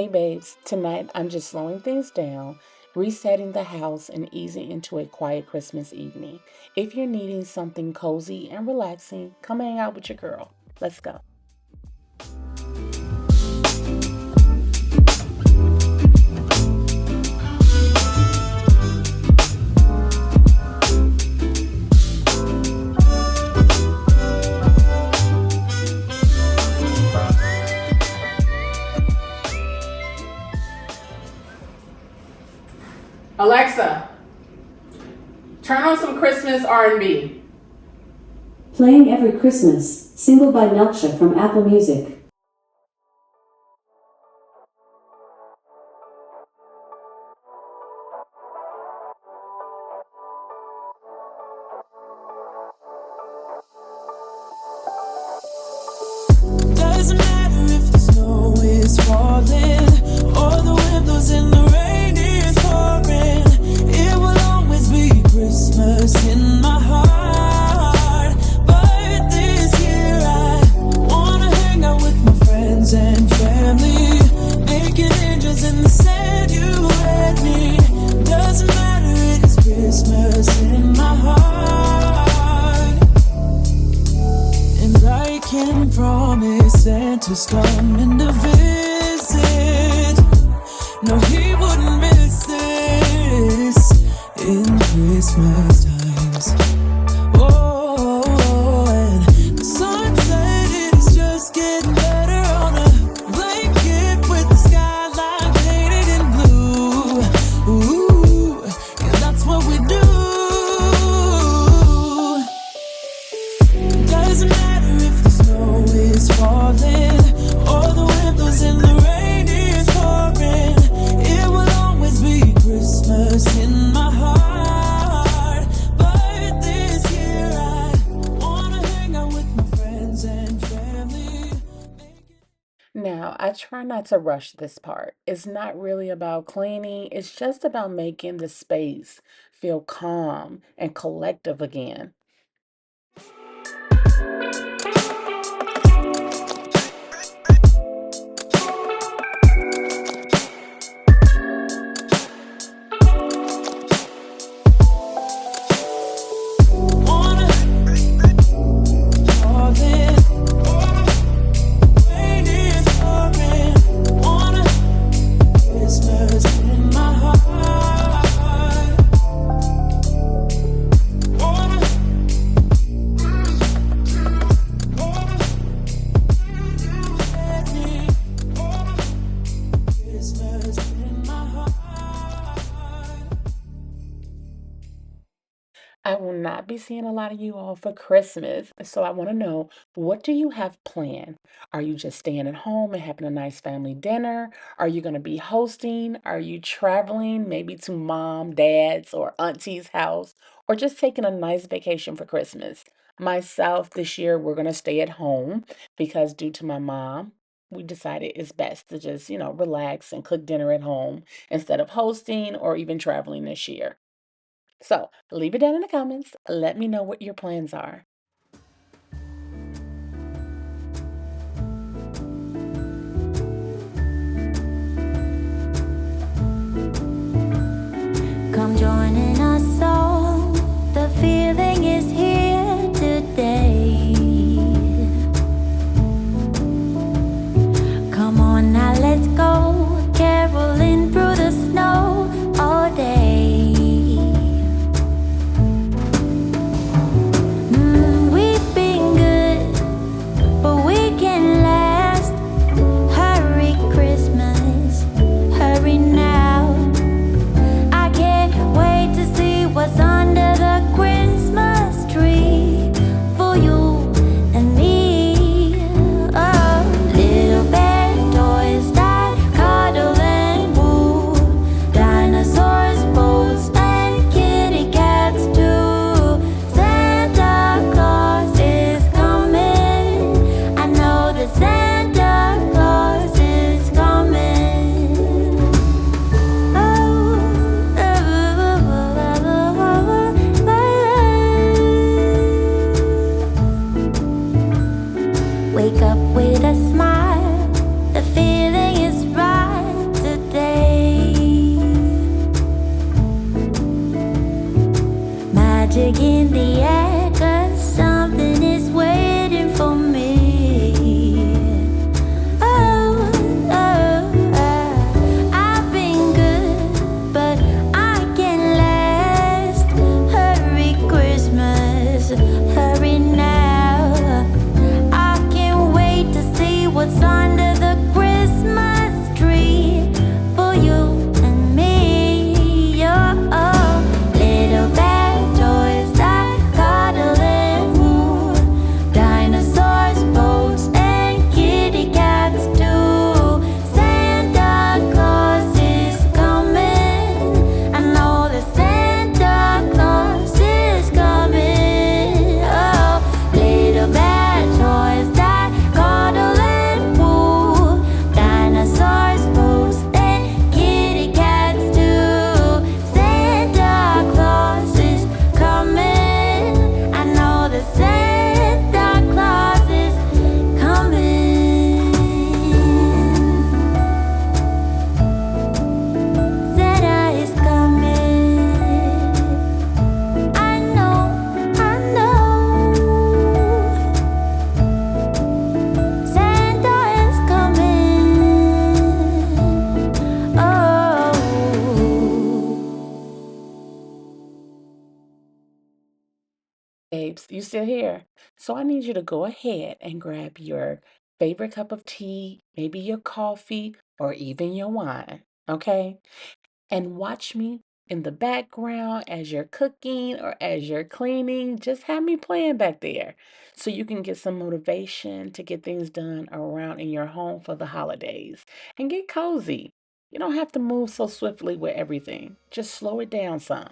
Hey babes, tonight I'm just slowing things down, resetting the house, and easing into a quiet Christmas evening. If you're needing something cozy and relaxing, come hang out with your girl. Let's go. Alexa, turn on some Christmas R&B. Playing Every Christmas, single by Melcha from Apple Music. Doesn't matter if the snow is falling or the wind blows and the rain is pouring. It will always be Christmas in my heart. But this year I wanna hang out with my friends and family, making angels in the sand, you and me. Doesn't matter, it is Christmas in my heart. And I can promise Santa's coming to visit. No, he wouldn't miss this in Christmas times. Oh, and the sunset is just getting better on a blanket with the skyline painted in blue. Ooh, yeah, that's what we do. Doesn't matter if the snow is falling or the wind blows and the rain is pouring. It will always be Christmas in my heart. But this year I wanna hang out with my friends and family. Now, I try not to rush this part. It's not really about cleaning, it's just about making the space feel calm and collective again. Wanna fall in. Rain is pouring. Wanna Christmas in my heart. Wanna let me. Christmas in my heart. I will not be seeing a lot of you all for Christmas. So I want to know, what do you have planned? Are you just staying at home and having a nice family dinner? Are you going to be hosting? Are you traveling maybe to mom, dad's, or auntie's house? Or just taking a nice vacation for Christmas? Myself, this year, we're going to stay at home because due to my mom, we decided it's best to just, relax and cook dinner at home instead of hosting or even traveling this year. So leave it down in the comments. Let me know what your plans are. Come joining us all. The feeling is here today. Come on now, let's go. Caroling through the snow all day. babes? You still here? So I need you to go ahead and grab your favorite cup of tea, maybe your coffee, or even your wine, okay? And watch me in the background as you're cooking or as you're cleaning. Just have me playing back there so you can get some motivation to get things done around in your home for the holidays and get cozy. You don't have to move so swiftly with everything. Just slow it down some.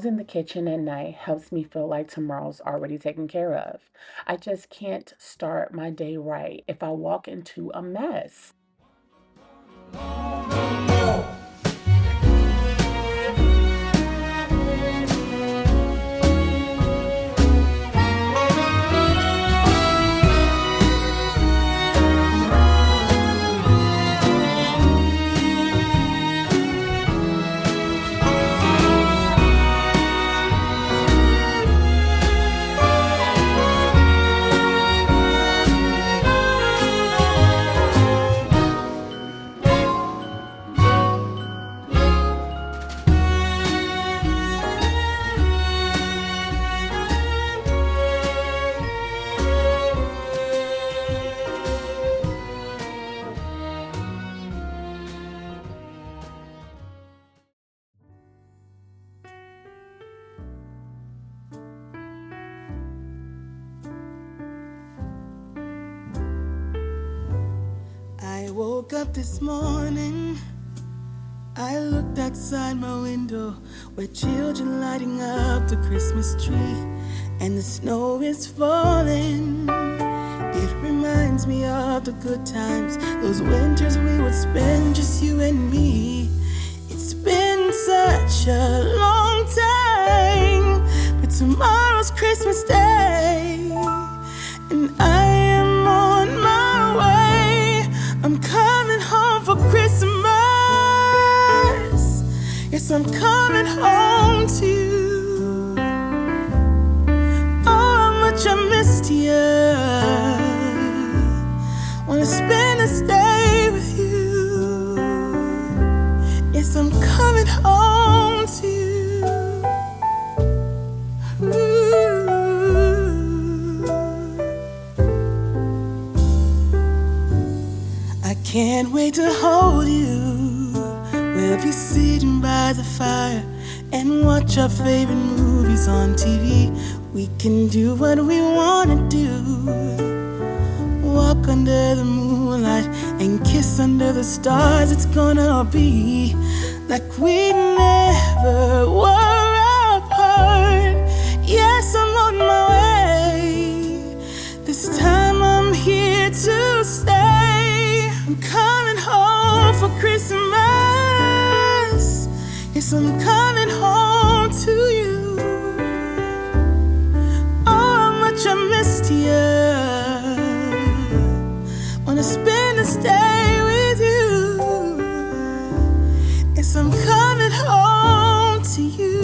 In the kitchen at night helps me feel like tomorrow's already taken care of. I just can't start my day right if I walk into a mess. I woke up this morning, I looked outside my window where children lighting up the Christmas tree and the snow is falling. It reminds me of the good times, those winters we would spend just you and me. It's been such a long time, but tomorrow's Christmas Day and I am on my way. I'm coming home for Christmas. Yes, I'm coming home to you. Oh, how much I missed you. Wanna spend this day with you. Yes, I'm coming home to you. Ooh. I can't wait to hold you. We'll be sitting by the fire and watch our favorite movies on TV. We can do what we wanna do. Walk under the moonlight and kiss under the stars. It's gonna be like we never were apart. Yes, I'm on my way. This time I'm here to stay. I'm coming home for Christmas. Yes, I'm coming home to you. Oh, how much I missed you. Wanna spend this day with you. Yes, I'm coming home to you.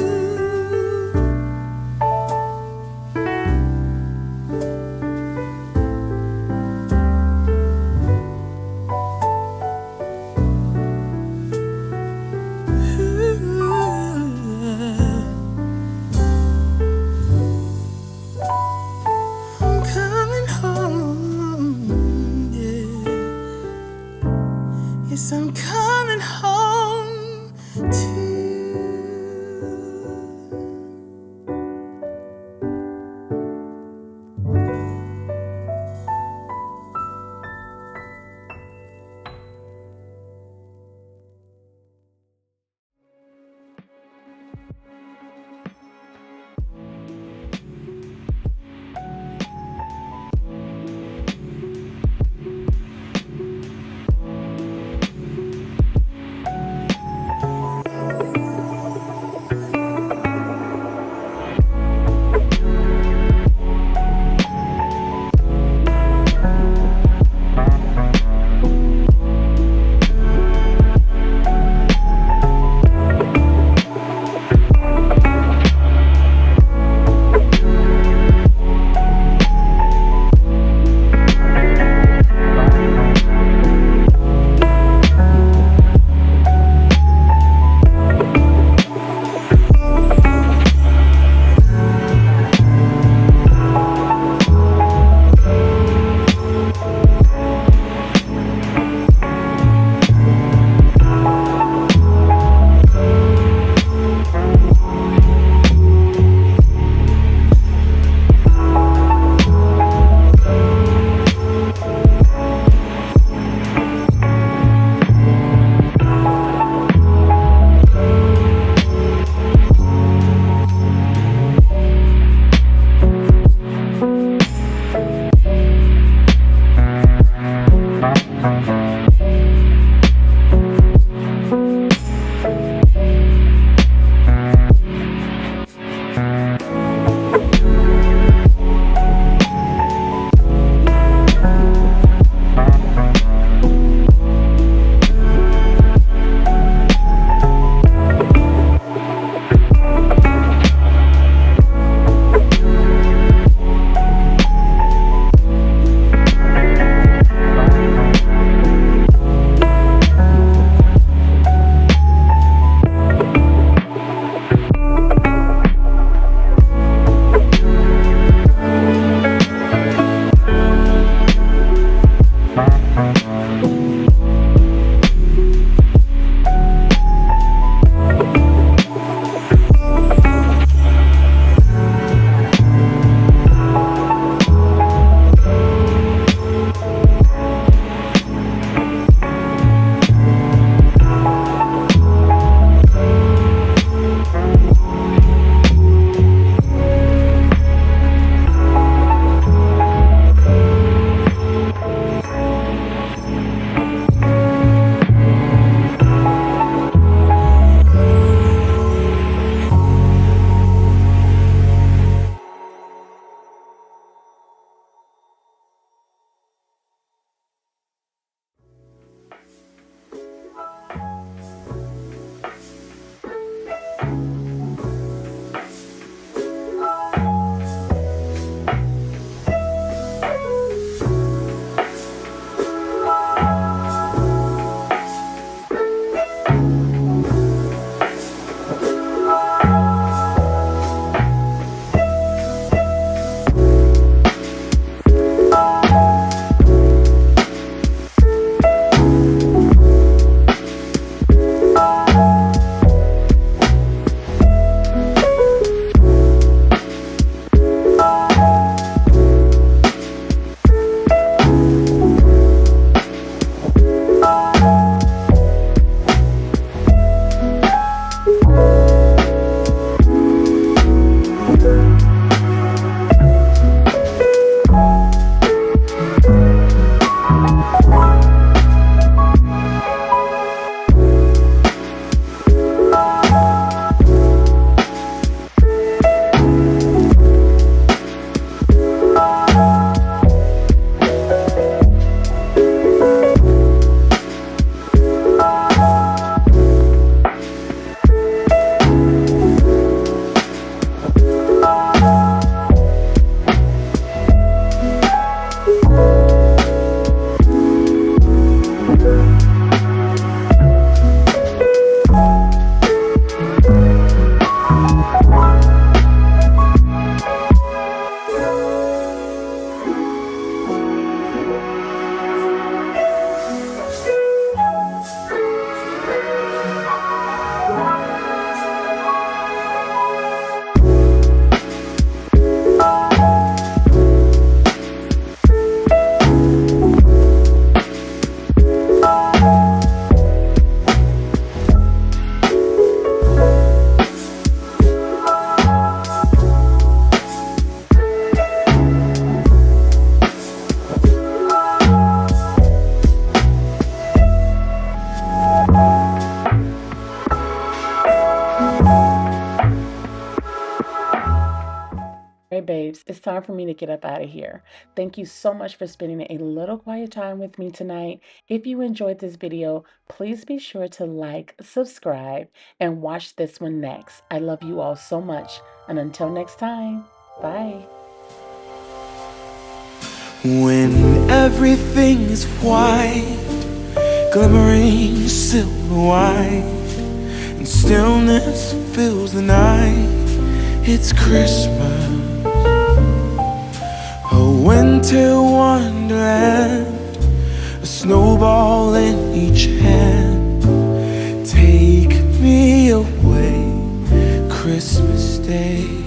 right, babes, it's time for me to get up out of here. Thank you so much for spending a little quiet time with me tonight. If you enjoyed this video, please be sure to like, subscribe, and watch this one next. I love you all so much. And until next time, bye. When everything is white, glimmering silver white, and stillness fills the night, it's Christmas, a winter wonderland, a snowball in each hand. Take me away, Christmas Day.